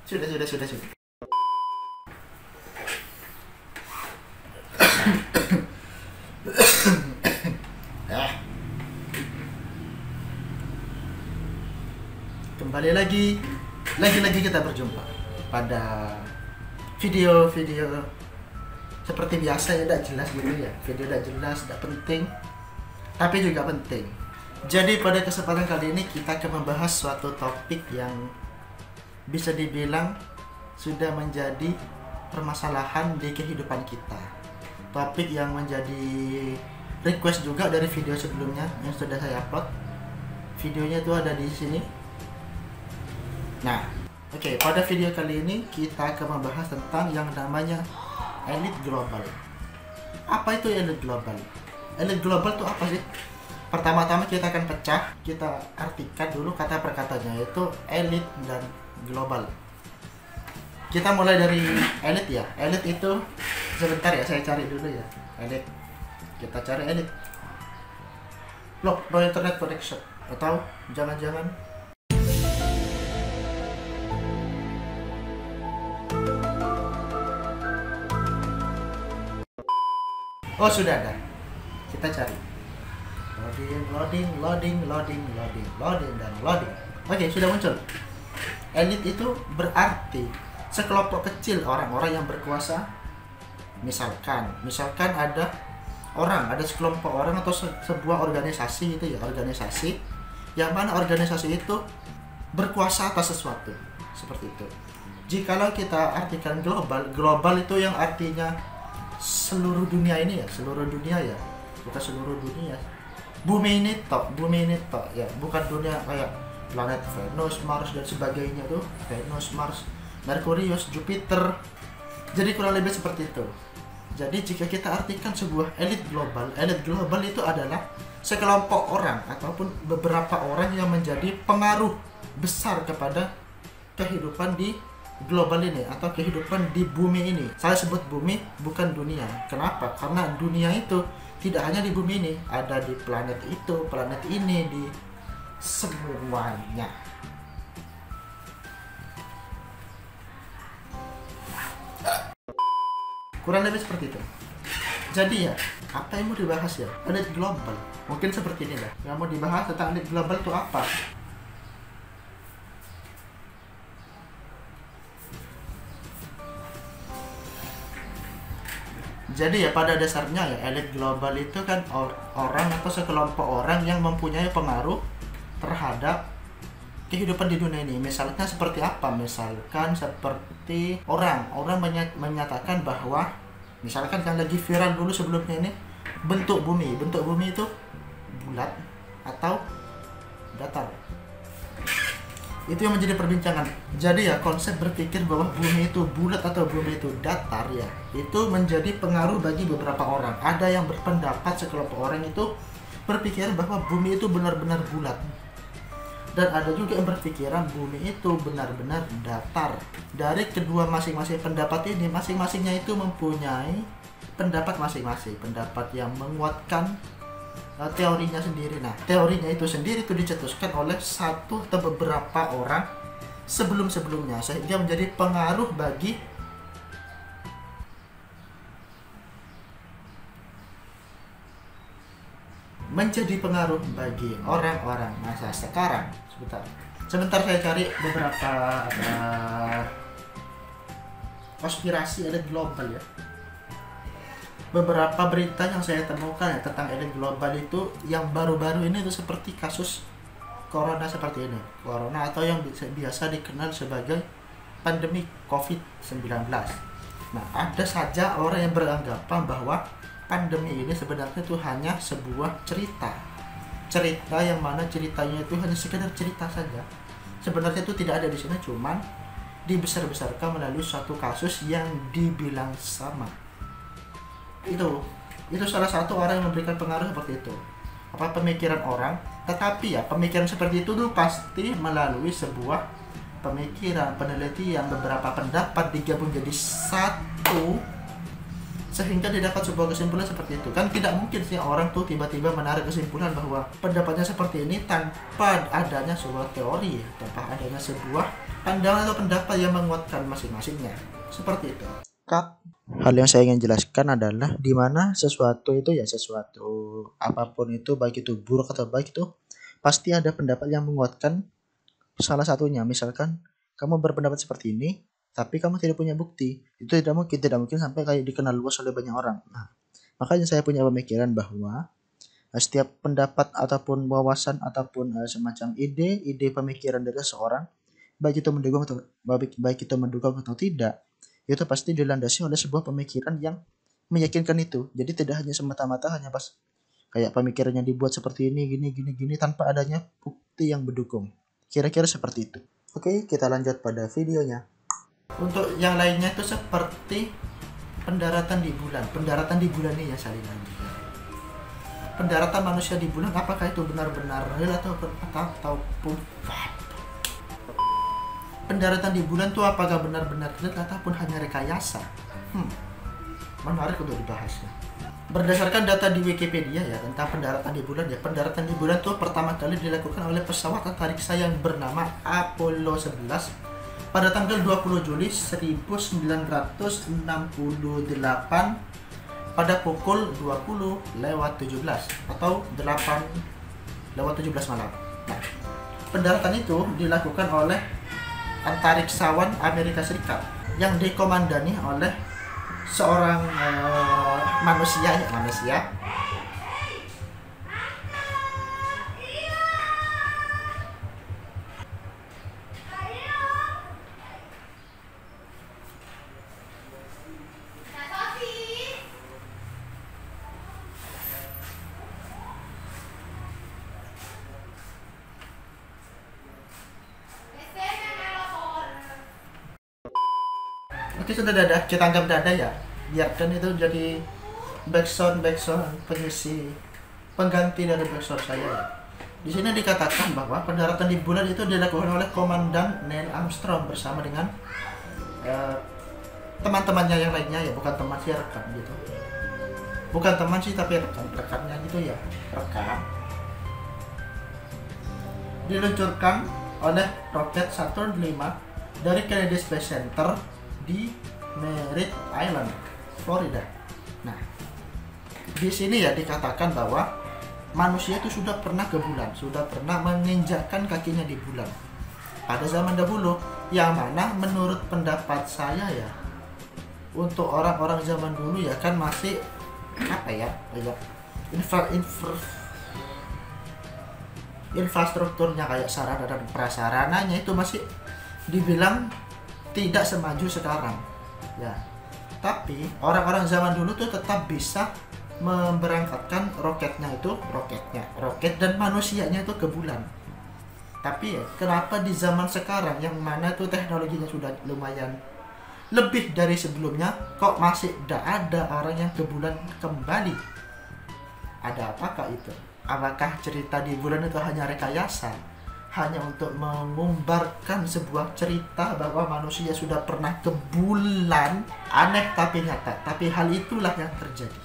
Sudah. Kembali lagi kita berjumpa pada video seperti biasa ya, tidak jelas gitu ya. Video tidak jelas, tidak penting, tapi juga penting. Jadi pada kesempatan kali ini kita akan membahas suatu topik yang bisa dibilang sudah menjadi permasalahan di kehidupan kita. Topik yang menjadi request juga dari video sebelumnya yang sudah saya upload. Videonya itu ada di sini. Nah, oke, pada video kali ini kita akan membahas tentang yang namanya elit global. Apa itu elit global? Elit global itu apa sih? Pertama-tama kita akan kita artikan dulu kata per katanya, yaitu elit dan global. Kita mulai dari elit ya. Elit itu sebentar ya, saya cari dulu ya. Elit. Kita cari elit. Loh, no internet connection. Atau jangan-jangan oh, sudah ada. Kita cari. Loading dan loading. Oke, sudah muncul. Elit itu berarti sekelompok kecil orang-orang yang berkuasa. Misalkan ada sekelompok orang atau sebuah organisasi itu ya, organisasi yang mana organisasi itu berkuasa atas sesuatu, seperti itu. Jikalau kita artikan global itu yang artinya seluruh dunia ini ya, kita seluruh dunia. Bumi ini tok ya, bukan dunia kayak planet Venus, Mars dan sebagainya tuh, Venus, Mars, Merkurius, Jupiter. Jadi kurang lebih seperti itu. Jadi jika kita artikan sebuah elit global itu adalah sekelompok orang ataupun beberapa orang yang menjadi pengaruh besar kepada kehidupan di global ini atau kehidupan di bumi ini. Saya sebut bumi, bukan dunia. Kenapa? Karena dunia itu tidak hanya di bumi ini, ada di planet itu, planet ini, di semuanya. Kurang lebih seperti itu. Jadi ya, apa yang mau dibahas ya? Elit global. Mungkin seperti ini lah. Yang mau dibahas tentang elit global itu apa? Jadi ya pada dasarnya ya, elit global itu kan orang atau sekelompok orang yang mempunyai pengaruh terhadap kehidupan di dunia ini. Misalnya seperti apa? Misalkan seperti orang menyatakan bahwa, misalkan yang lagi viral dulu sebelumnya ini, bentuk bumi itu bulat atau datar. Itu yang menjadi perbincangan. Jadi ya, konsep berpikir bahwa bumi itu bulat atau bumi itu datar ya, itu menjadi pengaruh bagi beberapa orang. Ada yang berpendapat, sekelompok orang itu berpikir bahwa bumi itu benar-benar bulat. Dan ada juga yang berpikiran bumi itu benar-benar datar. Dari kedua masing-masing pendapat ini, masing-masingnya itu mempunyai pendapat masing-masing. Pendapat yang menguatkan teorinya sendiri. Nah, teorinya itu sendiri itu dicetuskan oleh satu atau beberapa orang sebelum-sebelumnya, sehingga menjadi pengaruh bagi orang-orang masa sekarang. Sebentar saya cari beberapa konspirasi elit global ya. Beberapa berita yang saya temukan ya tentang elit global itu yang baru-baru ini itu seperti kasus corona seperti ini. Corona atau yang biasa dikenal sebagai pandemi COVID-19. Nah, ada saja orang yang beranggapan bahwa pandemi ini sebenarnya itu hanya sebuah cerita yang mana ceritanya itu hanya sekedar cerita saja. Sebenarnya itu tidak ada di sini, cuman dibesar-besarkan melalui suatu kasus yang dibilang sama. Itu salah satu orang yang memberikan pengaruh seperti itu. Apa pemikiran orang? Tetapi ya, pemikiran seperti itu tuh pasti melalui sebuah pemikiran, penelitian, beberapa pendapat digabung jadi satu sehingga didapat sebuah kesimpulan seperti itu. Kan tidak mungkin sih orang tuh tiba-tiba menarik kesimpulan bahwa pendapatnya seperti ini tanpa adanya sebuah teori, tanpa adanya sebuah pandangan atau pendapat yang menguatkan masing-masingnya. Seperti itu. Hal yang saya ingin jelaskan adalah di mana sesuatu itu ya sesuatu apapun itu, baik itu buruk atau baik, itu pasti ada pendapat yang menguatkan salah satunya. Misalkan kamu berpendapat seperti ini tapi kamu tidak punya bukti, itu tidak mungkin sampai kayak dikenal luas oleh banyak orang. Nah, makanya saya punya pemikiran bahwa setiap pendapat ataupun wawasan ataupun semacam ide pemikiran dari seseorang, baik itu mendukung atau tidak, itu pasti dilandasi oleh sebuah pemikiran yang meyakinkan itu. Jadi tidak hanya semata-mata hanya pas kayak pemikirannya dibuat seperti ini gini tanpa adanya bukti yang mendukung. Kira-kira seperti itu. Oke, kita lanjut pada videonya. Untuk yang lainnya itu seperti pendaratan di bulan. Pendaratan di bulan ini ya salinan. Pendaratan manusia di bulan, apakah itu benar-benar real ataupun pendaratan di bulan itu apakah benar-benar real ataupun hanya rekayasa? Menarik untuk dibahas ya. Berdasarkan data di Wikipedia ya tentang pendaratan di bulan ya, pendaratan di bulan itu pertama kali dilakukan oleh pesawat antariksa yang bernama Apollo 11 pada tanggal 20 Juli 1968 pada pukul 20:17 atau 8:17 malam. Nah, pendaratan itu dilakukan oleh antariksawan Amerika Serikat yang dikomandani oleh seorang manusia. Oke, sudah dadah, kita anggap dadah ya. Biarkan itu jadi backsound pengganti dari backsound saya ya. Di sini dikatakan bahwa pendaratan di bulan itu dilakukan oleh Komandan Neil Armstrong bersama dengan teman-temannya yang lainnya ya, bukan teman sih, rekan gitu. Bukan teman sih tapi rekannya gitu ya, rekan. Diluncurkan oleh roket Saturn V dari Kennedy Space Center di Merritt Island, Florida. Nah, di sini ya dikatakan bahwa manusia itu sudah pernah ke bulan, sudah pernah menginjakkan kakinya di bulan pada zaman dahulu, yang mana menurut pendapat saya ya, untuk orang-orang zaman dulu ya kan masih apa ya, infrastrukturnya kayak sarana dan prasarananya itu masih dibilang tidak semaju sekarang ya. Tapi orang-orang zaman dulu tuh tetap bisa memberangkatkan roket dan manusianya itu ke bulan. Tapi ya kenapa di zaman sekarang yang mana tuh teknologinya sudah lumayan lebih dari sebelumnya, kok masih tidak ada orang yang ke bulan kembali? Ada apakah itu? Apakah cerita di bulan itu hanya rekayasa? Hanya untuk mengumbarkan sebuah cerita bahwa manusia sudah pernah ke bulan? Aneh tapi nyata. Tapi hal itulah yang terjadi.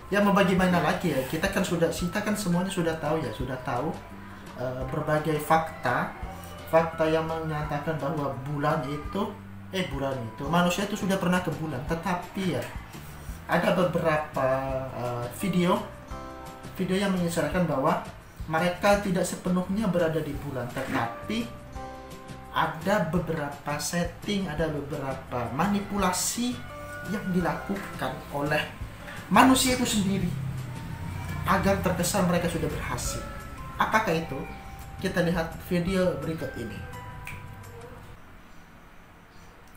Ya mau bagaimana lagi ya, kita kan semuanya sudah tahu ya, berbagai fakta yang menyatakan bahwa bulan itu manusia itu sudah pernah ke bulan. Tetapi ya ada beberapa video yang mengisyaratkan bahwa mereka tidak sepenuhnya berada di bulan, tetapi ada beberapa setting, ada beberapa manipulasi yang dilakukan oleh manusia itu sendiri agar terkesan mereka sudah berhasil. Apakah itu? Kita lihat video berikut ini.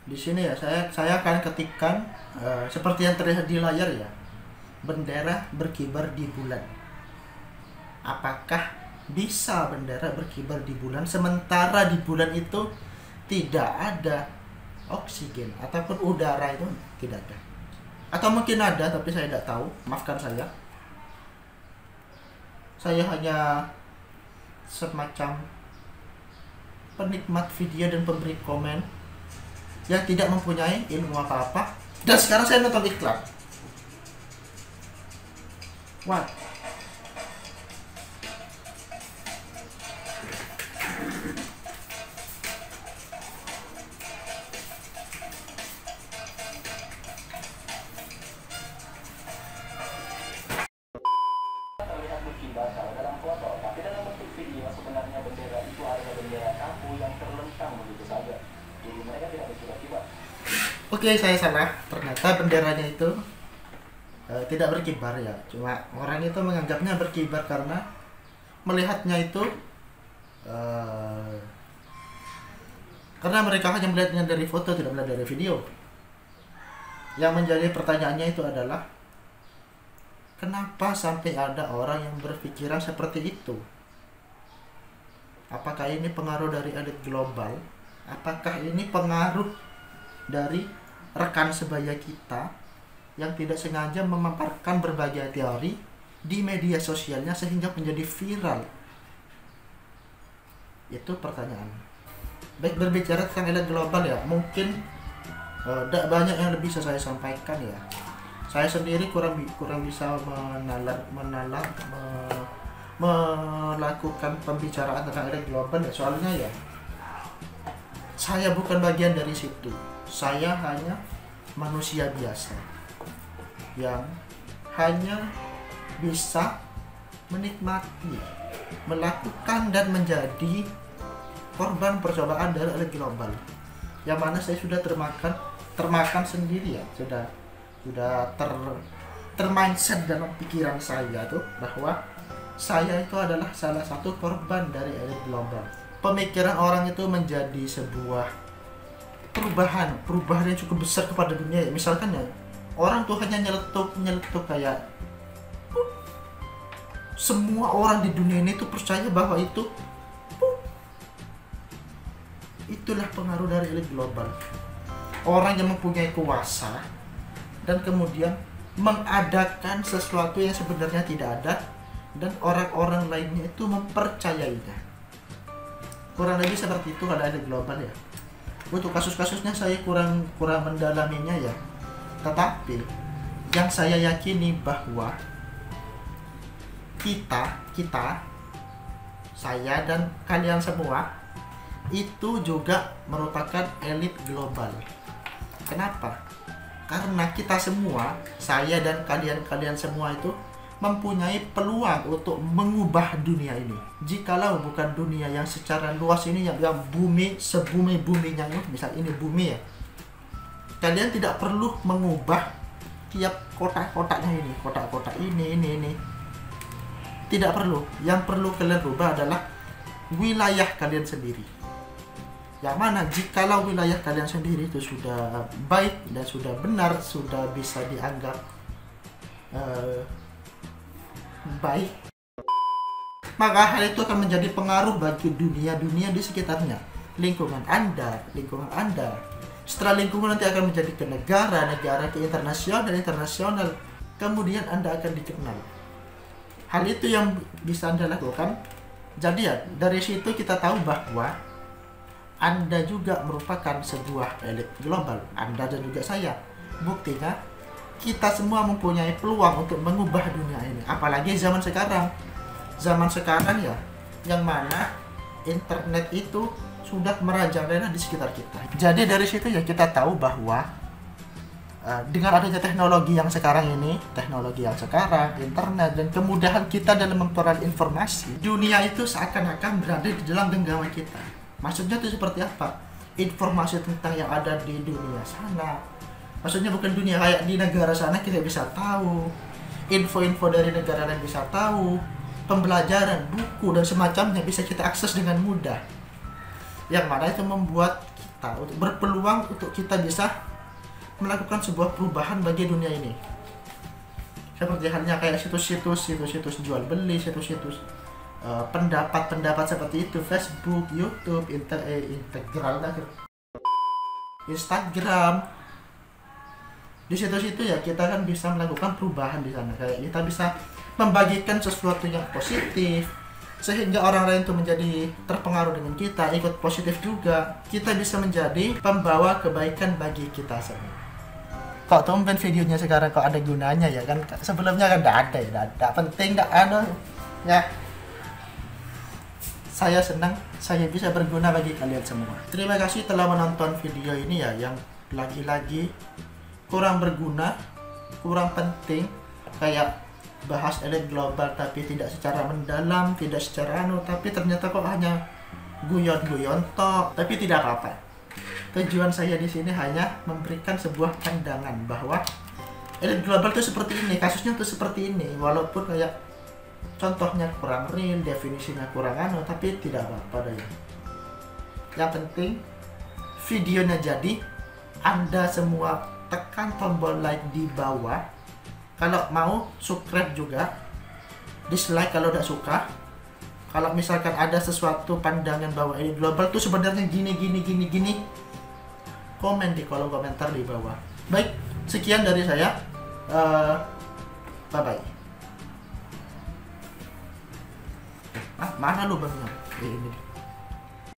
Di sini ya saya akan ketikkan seperti yang terlihat di layar ya, bendera berkibar di bulan. Apakah bisa bendera berkibar di bulan sementara di bulan itu tidak ada oksigen ataupun udara, itu tidak ada? Atau mungkin ada tapi saya tidak tahu, maafkan saya. Saya hanya semacam penikmat video dan pemberi komen yang tidak mempunyai ilmu apa-apa. Dan sekarang saya nonton iklan. Wah, terlihat berkibar kalau dalam foto, tapi dalam bentuk video sebenarnya bendera itu adalah bendera kamu yang terlentang begitu saja. Jadi mereka tidak berkibar-kibar. oke, saya salah. Ternyata benderanya itu tidak berkibar ya. Cuma orang itu menganggapnya berkibar karena melihatnya itu karena mereka hanya melihatnya dari foto, tidak melihat dari video. Yang menjadi pertanyaannya itu adalah kenapa sampai ada orang yang berpikiran seperti itu? Apakah ini pengaruh dari elit global? Apakah ini pengaruh dari rekan sebaya kita yang tidak sengaja memaparkan berbagai teori di media sosialnya sehingga menjadi viral? Itu pertanyaan. Baik, berbicara tentang elit global ya, mungkin tidak banyak yang lebih bisa saya sampaikan ya. Saya sendiri kurang bisa melakukan pembicaraan tentang elit global ya, soalnya ya saya bukan bagian dari situ. Saya hanya manusia biasa yang hanya bisa menikmati, melakukan dan menjadi korban percobaan dari elit global, yang mana saya sudah termakan sendiri ya, sudah termindset dalam pikiran saya tuh bahwa saya itu adalah salah satu korban dari elit global. Pemikiran orang itu menjadi sebuah perubahan yang cukup besar kepada dunia ya. Misalkan ya, orang tuh hanya nyeletuk kayak semua orang di dunia ini tuh percaya bahwa itulah pengaruh dari elit global. Orang yang mempunyai kuasa dan kemudian mengadakan sesuatu yang sebenarnya tidak ada, dan orang-orang lainnya itu mempercayainya. Kurang lebih seperti itu kalau elit global ya. Untuk kasus-kasusnya saya kurang mendalaminya ya. Tetapi yang saya yakini bahwa kita saya dan kalian semua itu juga merupakan elit global. Kenapa? Karena kita semua, saya dan kalian semua itu mempunyai peluang untuk mengubah dunia ini. Jikalau bukan dunia yang secara luas ini, yang bumi sebumi-buminya ini, misal ini bumi ya, kalian tidak perlu mengubah tiap kotak-kotaknya ini, kotak-kotak ini. Tidak perlu. Yang perlu kalian rubah adalah wilayah kalian sendiri. Yang mana jikalau wilayah kalian sendiri itu sudah baik dan sudah benar, sudah bisa dianggap baik, maka hal itu akan menjadi pengaruh bagi dunia di sekitarnya. Lingkungan Anda. Setelah lingkungan nanti akan menjadi ke negara, ke internasional, kemudian Anda akan dikenal. Hal itu yang bisa Anda lakukan. Jadi ya, dari situ kita tahu bahwa Anda juga merupakan sebuah elit global, Anda dan juga saya. Buktinya, kita semua mempunyai peluang untuk mengubah dunia ini. Apalagi zaman sekarang ya, yang mana internet itu sudah merajalela di sekitar kita. Jadi dari situ ya kita tahu bahwa dengan adanya teknologi yang sekarang, internet, dan kemudahan kita dalam memperoleh informasi, dunia itu seakan-akan berada di dalam genggaman kita. Maksudnya itu seperti apa? Informasi tentang yang ada di dunia sana. Maksudnya bukan dunia, kayak di negara sana kita bisa tahu. Info-info dari negara lain bisa tahu. Pembelajaran, buku, dan semacamnya bisa kita akses dengan mudah. Yang mana itu membuat kita untuk berpeluang untuk kita bisa melakukan sebuah perubahan bagi dunia ini. Seperti halnya kayak situs-situs jual beli, situs-situs pendapat seperti itu, Facebook, YouTube, Instagram. Di situ-situ ya kita kan bisa melakukan perubahan di sana. Kayak kita bisa membagikan sesuatu yang positif sehingga orang lain itu menjadi terpengaruh dengan kita, ikut positif juga. Kita bisa menjadi pembawa kebaikan bagi kita semua. kok tumben videonya sekarang kok ada gunanya ya kan, sebelumnya kan tidak ada ya, tidak penting, tidak anu ya. Saya senang saya bisa berguna bagi kalian semua. Terima kasih telah menonton video ini ya, yang lagi-lagi kurang berguna, kurang penting, kayak bahas elit global tapi tidak secara mendalam, tidak secara anu, tapi ternyata kok hanya guyon-guyon tok. Tapi tidak apa-apa. Tujuan saya di sini hanya memberikan sebuah pandangan bahwa elit global itu seperti ini, kasusnya tuh seperti ini, walaupun kayak contohnya kurang real, definisinya kurang anu, tapi tidak apa-apa deh. Yang penting videonya jadi. Anda semua tekan tombol like di bawah. Kalau mau subscribe juga. Dislike kalau tidak suka. Kalau misalkan ada sesuatu pandangan bahwa ini global tuh sebenarnya gini, komen di kolom komentar di bawah. Baik, sekian dari saya. Bye bye. Mana lu bang? Ini.